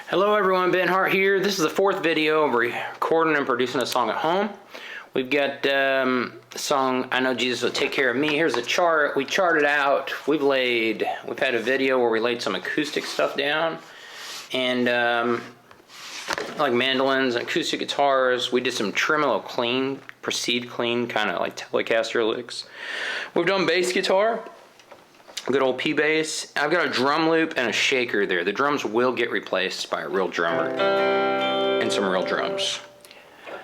Hello everyone, Ben Hart here. This is the fourth video of recording and producing a song at home. We've got the song, I Know Jesus Will Take Care of Me. Here's a chart. We charted out. We've had a video where we laid some acoustic stuff down. And like mandolins and acoustic guitars. We did some tremolo clean, proceed clean, kind of like Telecaster licks. We've done bass guitar. Good old P bass. I've got a drum loop and a shaker there. The drums will get replaced by a real drummer and some real drums.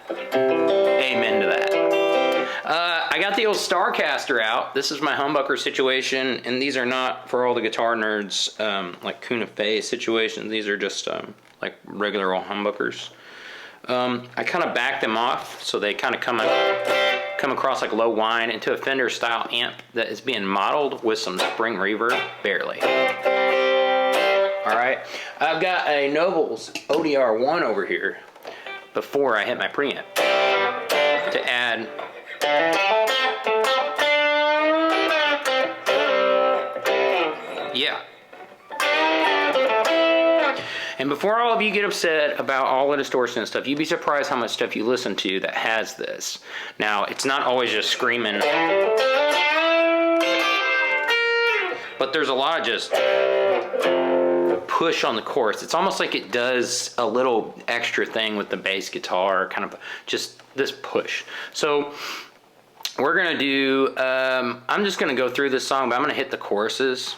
Amen to that. I got the old Starcaster out. This is my humbucker situation, and these are not for all the guitar nerds like Kuna Fey situations. These are just like regular old humbuckers. I kind of back them off so they kind of come across like low whine into a Fender style amp that is being modeled with some spring reverb, barely. Alright, I've got a Nobles ODR1 over here before I hit my preamp to add And before all of you get upset about all the distortion and stuff, you'd be surprised how much stuff you listen to that has this. Now, it's not always just screaming, but there's a lot of just push on the chorus. It's almost like it does a little extra thing with the bass guitar, kind of just this push. So we're gonna do, I'm just gonna go through this song, but I'm gonna hit the choruses,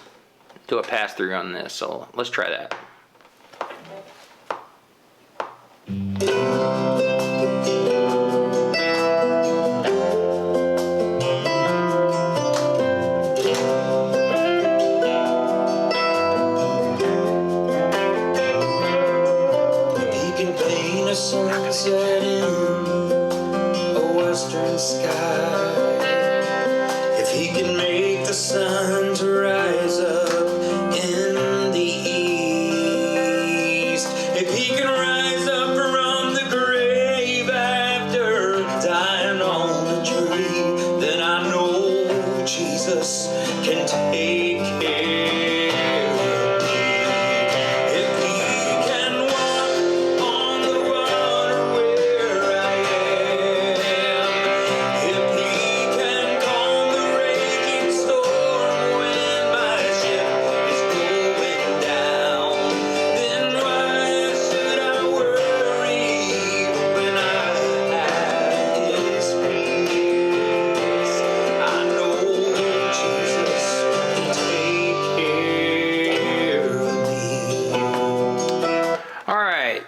do a pass through on this, so let's try that. Sunset in a western sky. If he can make the sun to rise up in the east, if he can rise up from the grave after dying on a tree, then I know Jesus can take care.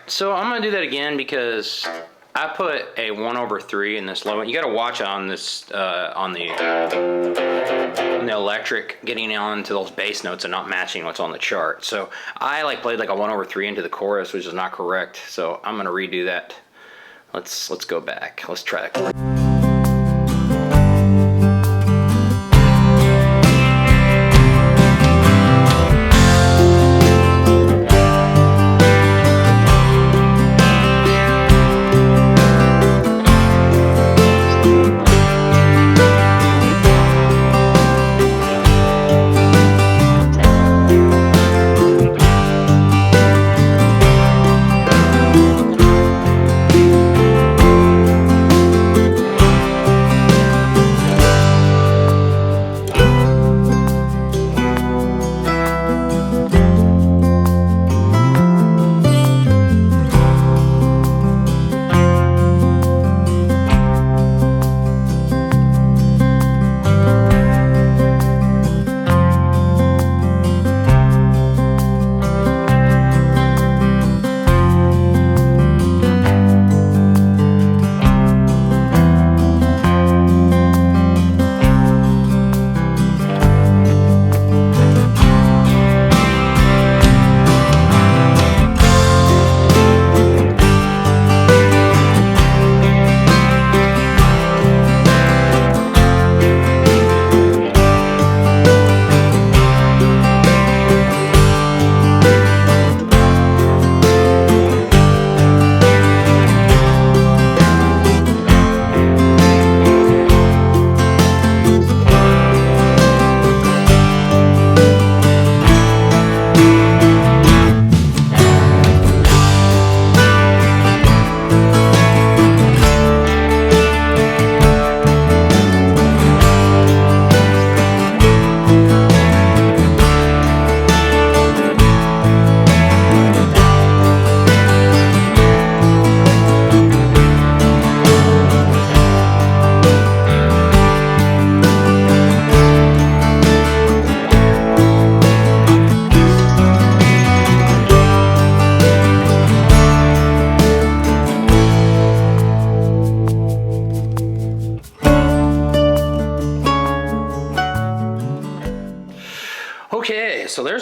So I'm gonna do that again because I put a 1/3 in this low one. You gotta watch on this on the electric, getting on to those bass notes and not matching what's on the chart. So I played like a 1/3 into the chorus, which is not correct. So I'm gonna redo that. Let's go back. Let's try that.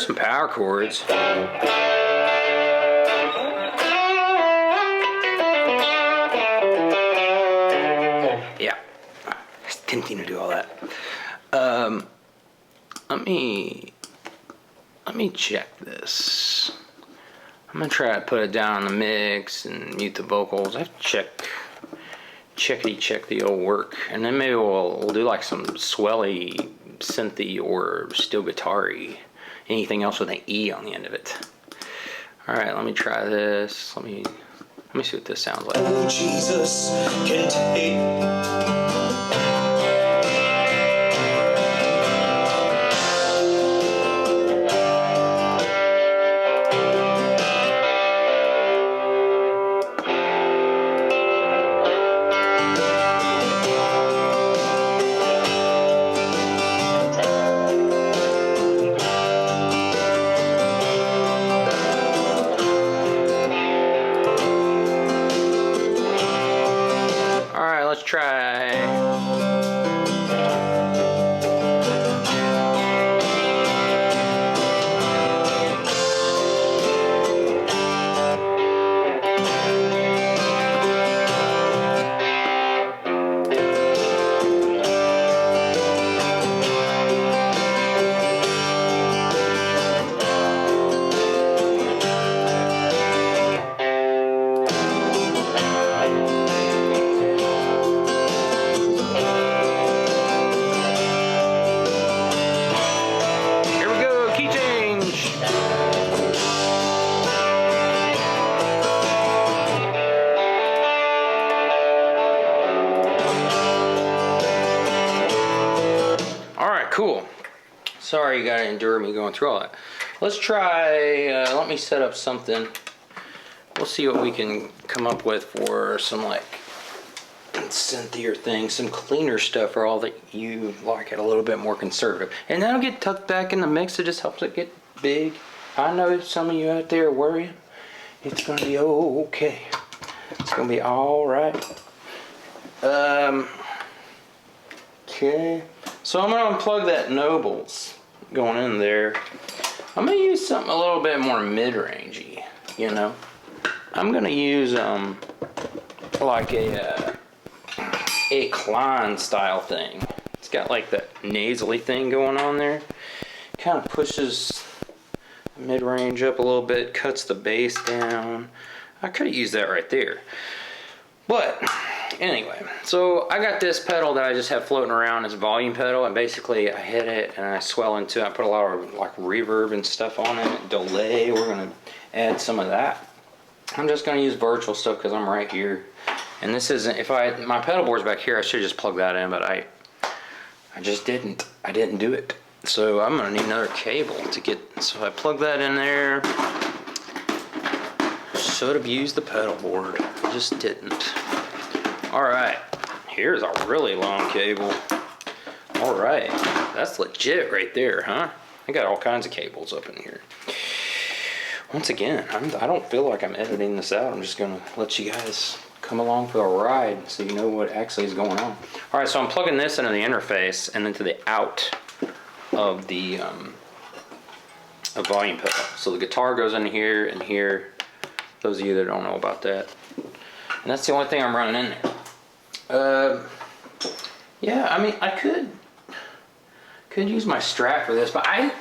some power chords. Yeah, didn't mean to do all that. Let me check this. I'm gonna try to put it down in the mix and mute the vocals. I have to check the old work, and then maybe we'll do like some swelly synthy or steel guitar-y, anything else with an E on the end of it. All right, let me try this. Let me see what this sounds like. Oh, Jesus can take. Let's try. Cool. Sorry you gotta endure me going through all that. Let's try, let me set up something. We'll see what we can come up with for some like synthier things, some cleaner stuff for all that you like it a little bit more conservative. And that'll get tucked back in the mix. It just helps it get big. I know some of you out there are worrying. It's gonna be okay. It's gonna be all right. Okay. So I'm going to unplug that Nobles going in there. I'm going to use something a little bit more mid-rangey, you know. I'm going to use like a Klein style thing. It's got like that nasally thing going on there. Kind of pushes the mid-range up a little bit, cuts the bass down. I could have used that right there. But anyway, so I got this pedal that I just have floating around as a volume pedal, and basically I hit it and I swell into it. I put a lot of like reverb and stuff on it, delay. We're gonna add some of that. I'm just gonna use virtual stuff because I'm right here, and this isn't. If my pedal board's back here, I should just plug that in, but I just didn't. I didn't do it. So I'm gonna need another cable to get. So I plug that in there. Should have used the pedal board. Just didn't. Alright, here's a really long cable. Alright, that's legit right there, huh? I got all kinds of cables up in here. Once again, I don't feel like I'm editing this out. I'm just gonna let you guys come along for the ride so you know what actually is going on. Alright, so I'm plugging this into the interface and into the out of the volume pedal. So the guitar goes in here and here. Those of you that don't know about that. And that's the only thing I'm running in there. Yeah, I mean, I could use my Strat for this, but I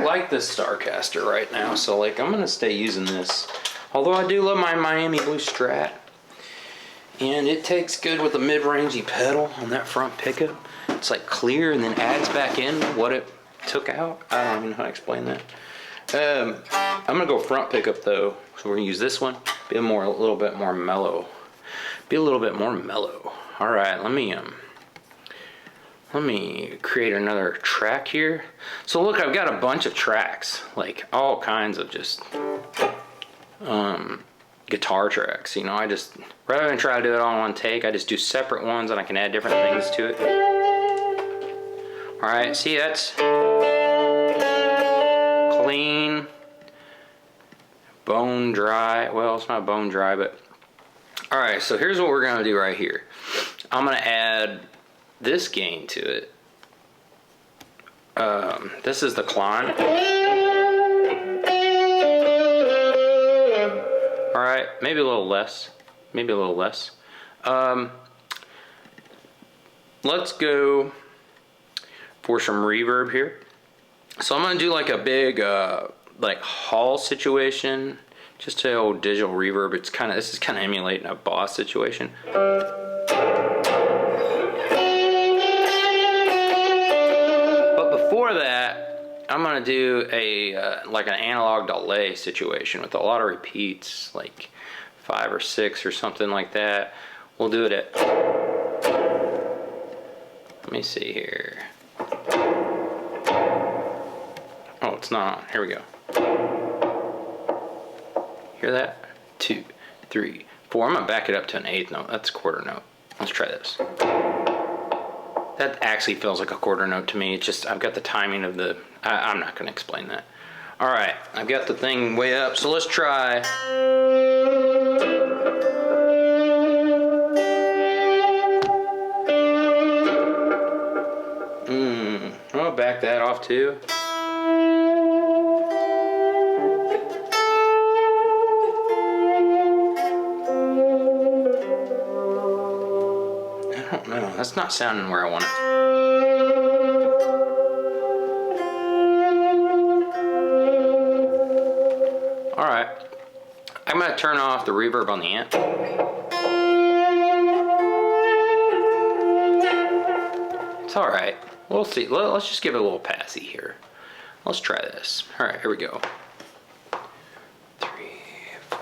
like this Starcaster right now, so like I'm gonna stay using this. Although I do love my Miami Blue Strat, and it takes good with the mid-rangey pedal on that front pickup. It's like clear and then adds back in what it took out. I don't even know how to explain that. I'm gonna go front pickup though, so we're gonna use this one. Be a little bit more mellow. Be a little bit more mellow. All right, let me create another track here. So look, I've got a bunch of tracks, like all kinds of just guitar tracks. You know, I just rather than try to do it all in one take, I just do separate ones and I can add different things to it. All right, see, that's clean, bone dry. Well, it's not bone dry, but all right. So here's what we're gonna do right here. I'm gonna add this gain to it. This is the Klein. All right, maybe a little less. Maybe a little less. Let's go for some reverb here. So I'm gonna do like a big like hall situation, just to old digital reverb. This is kind of emulating a Boss situation. But before that, I'm gonna do a like an analog delay situation with a lot of repeats, like 5 or 6 or something like that. We'll do it at, let me see here. Oh, it's not on. Here we go. Hear that? 2, 3, 4. I'm gonna back it up to an 8th note. That's a quarter note. Let's try this. That actually feels like a quarter note to me. It's just, I've got the timing of the, I'm not gonna explain that. All right, I've got the thing way up, so let's try. I'll back that off too. I don't know, that's not sounding where I want it. All right, I'm gonna turn off the reverb on the amp. It's all right. We'll see. Let's just give it a little passy here. Let's try this. All right, here we go. 3, 4.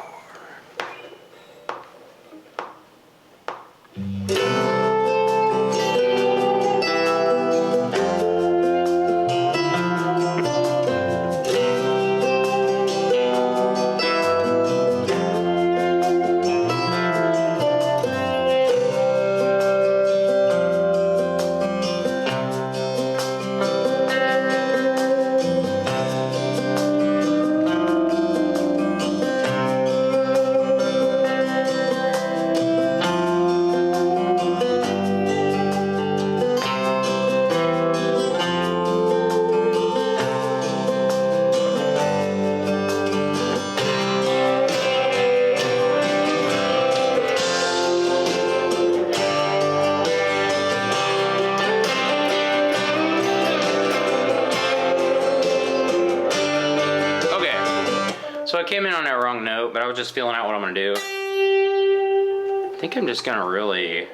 So I came in on that wrong note, but I was just feeling out what I'm gonna do. I think I'm just gonna really...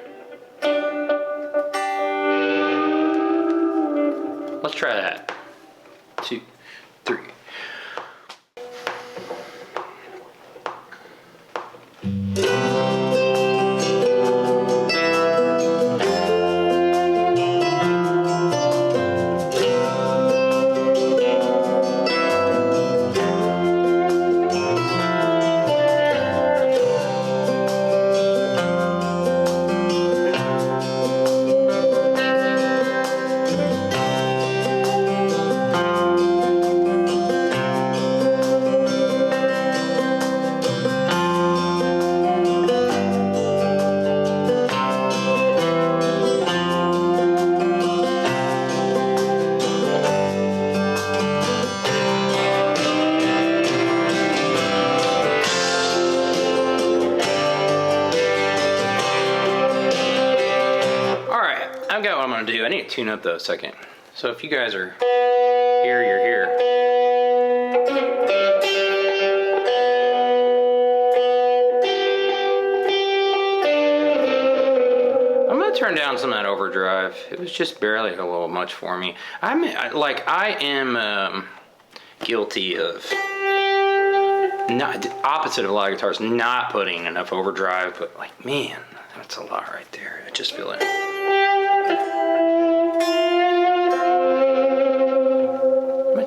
Let's try that. 2, 3. I've got what I'm gonna do. I need to tune up though a second. So if you guys are here, you're here. I'm gonna turn down some of that overdrive. It was just barely a little much for me. I am guilty of not opposite of a lot of guitars, not putting enough overdrive. But like, man, that's a lot right there. I just feel it.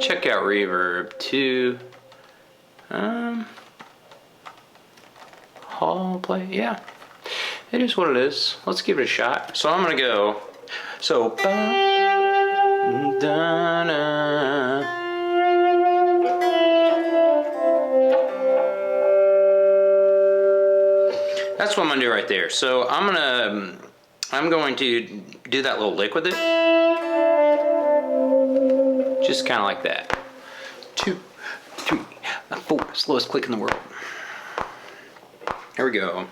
Check out reverb too. Hall play, yeah. It is what it is. Let's give it a shot. So I'm gonna go. So that's what I'm gonna do right there. So I'm going to do that little lick with it. Just kind of like that. 2, 3, 4, slowest click in the world. Here we go.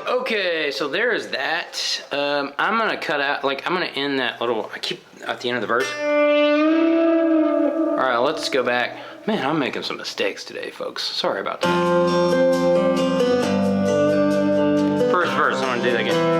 Okay, so there is that. I'm gonna cut out, like, I'm gonna end that little, I keep at the end of the verse. All right, let's go back. Man, I'm making some mistakes today, folks. Sorry about that. First verse, I'm gonna do that again.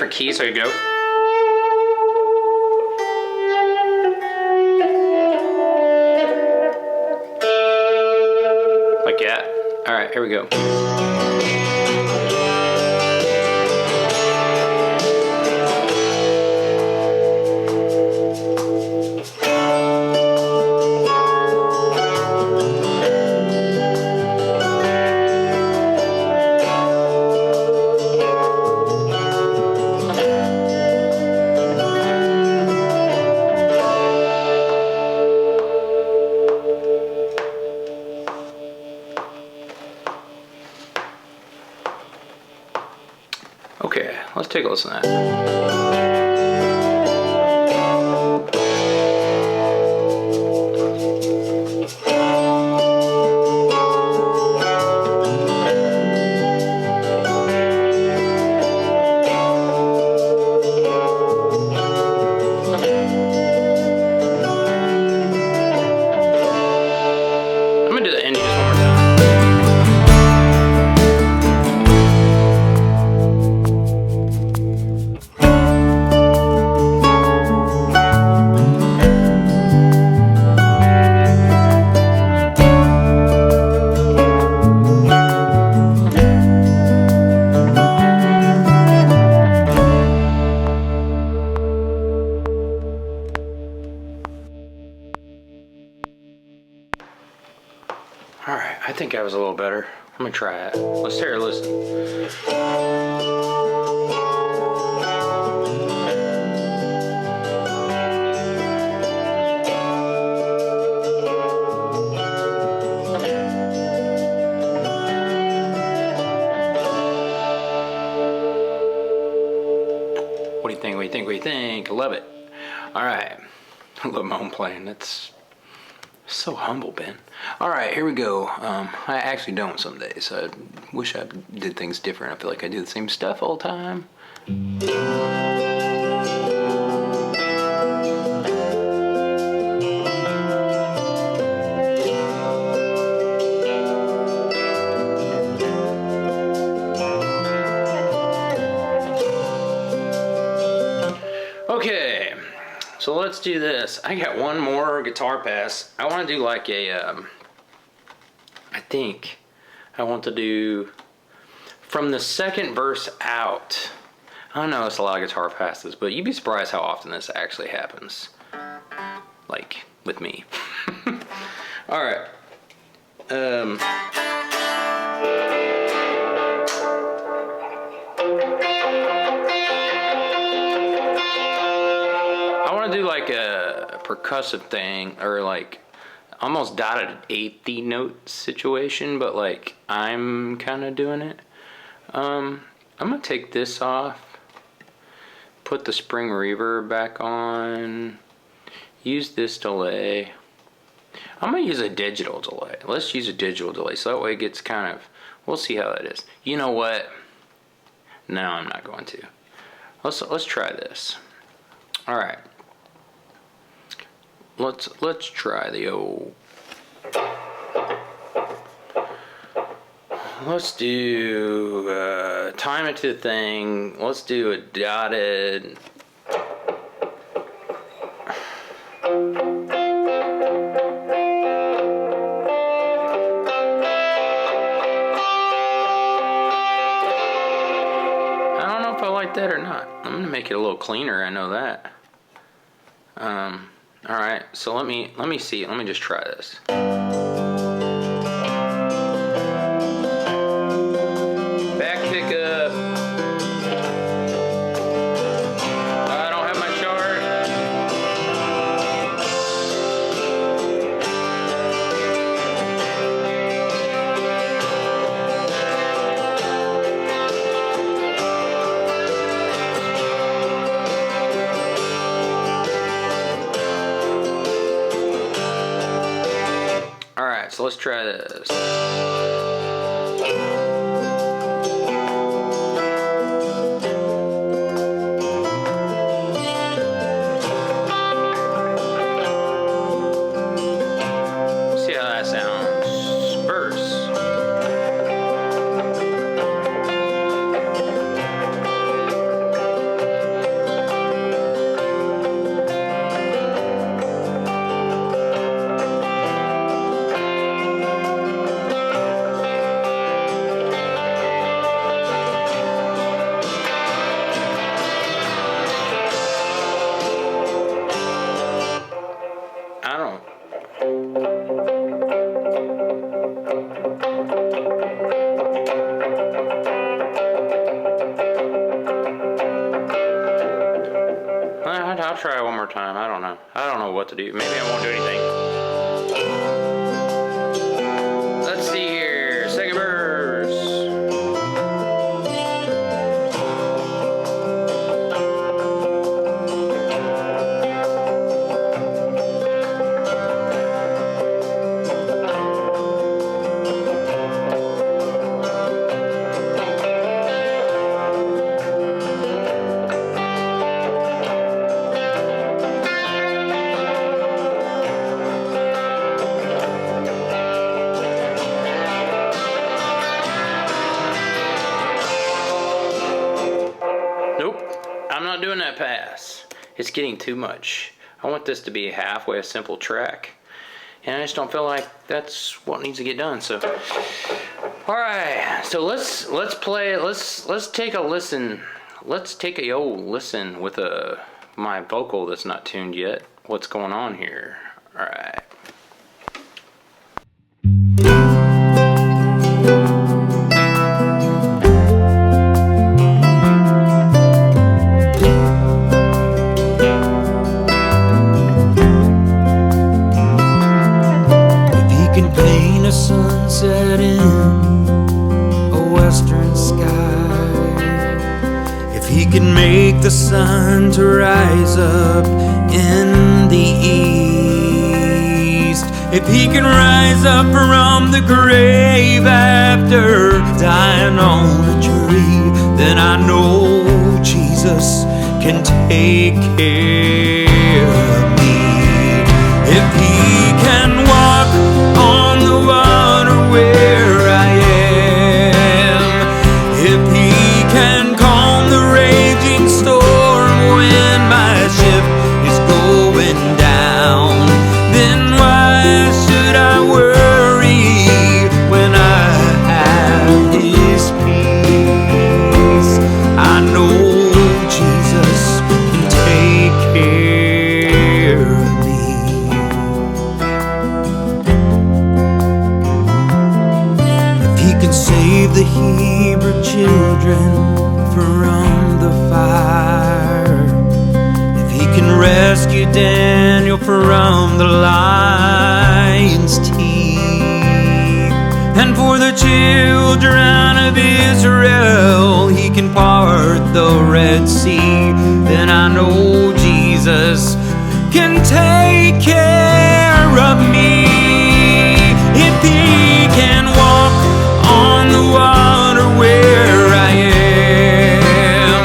Key, so you go. Like that. All right, here we go. Okay, let's take a listen to that. All right, I think I was a little better. I'm gonna try it. Let's take a listen. What do you think? What do you think? What do you think? I love it. All right. I love my own playing. That's so humble, Ben. All right, here we go. I actually don't some days. I wish I did things different. I feel like I do the same stuff all the time. Okay, so let's do this. I got one more guitar pass. I want to do like a, I think I want to do from the second verse out. I know it's a lot of guitar passes, but you'd be surprised how often this actually happens. Like, with me. Alright. I want to do like a percussive thing, or like almost dotted eighth note situation, but like I'm kind of doing it. I'm gonna take this off, put the spring reverb back on, use this delay. I'm gonna use a digital delay. Let's use a digital delay so that way it gets kind of, we'll see how that is. You know what? No, I'm not going to. Let's try this. All right. Let's try the old. Let's do time it to the thing. Let's do a dotted. I don't know if I like that or not. I'm gonna make it a little cleaner. I know that. All right. So let me see. Let me just try this. Back pickup. I don't have my chart. All right, so let's try this. See how that sounds. Verse. I don't. I'll try it one more time. I don't know. I don't know what to do. Maybe I won't do anything. Let's see here. Second verse. Nope, I'm not doing that pass. It's getting too much. I want this to be halfway a simple track, and I just don't feel like that's what needs to get done. So, all right. So let's play. Let's take a listen. Let's take a old listen with my vocal that's not tuned yet. What's going on here? All right. can paint a sunset in a western sky, if he can make the sun to rise up in the east, if he can rise up from the grave after dying on a tree, then I know Jesus can take care of me. If he can walk on the water where I am, if he can calm the raging storm when my ship is going down, then why should I worry when I have his peace? I know Jesus can take care of me. If he can save the Hebrew children from the fire, if he can rescue Daniel from the lion's teeth, and for the children of Israel he can part the Red Sea, then I know Jesus can take care of me. If he can walk on the water where I am,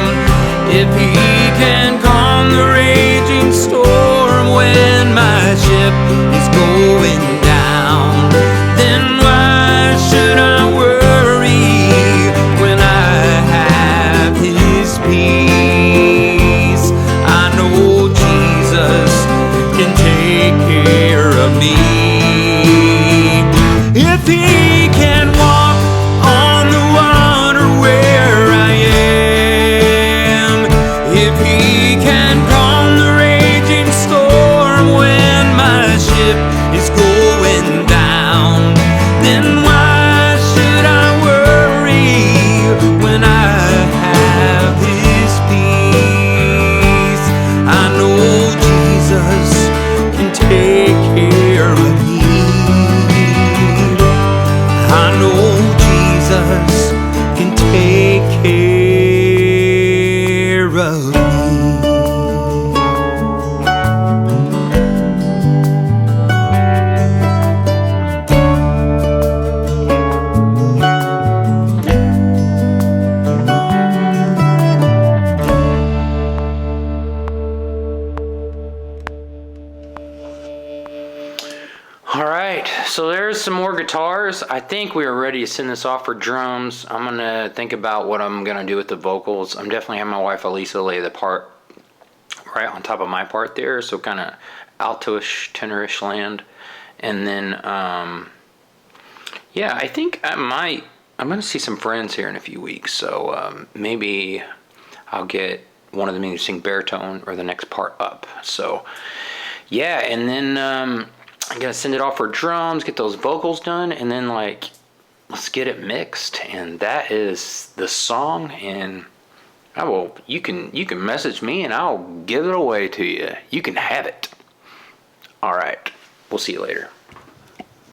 if he can calm the raging storm when my ship is going down, then why should I worry when I have his peace? I know Jesus can take care of me. If he can walk on the water where I am, if he can calm the raging storm when my ship is going down, then why should I worry when I have his peace? I know Jesus can take care of me. I know Jesus can take care of me. All right, so there's some more guitars. I think we are ready to send this off for drums. I'm gonna think about what I'm gonna do with the vocals. I'm definitely having my wife Elisa lay the part right on top of my part there, so kind of alto-ish, tenor-ish land. And then, yeah, I think I'm gonna see some friends here in a few weeks, so maybe I'll get one of them to sing baritone or the next part up. So, yeah, and then I'm gonna send it off for drums, get those vocals done, and then like let's get it mixed. And that is the song. And I will. You can message me and I'll give it away to you. You can have it. All right. We'll see you later.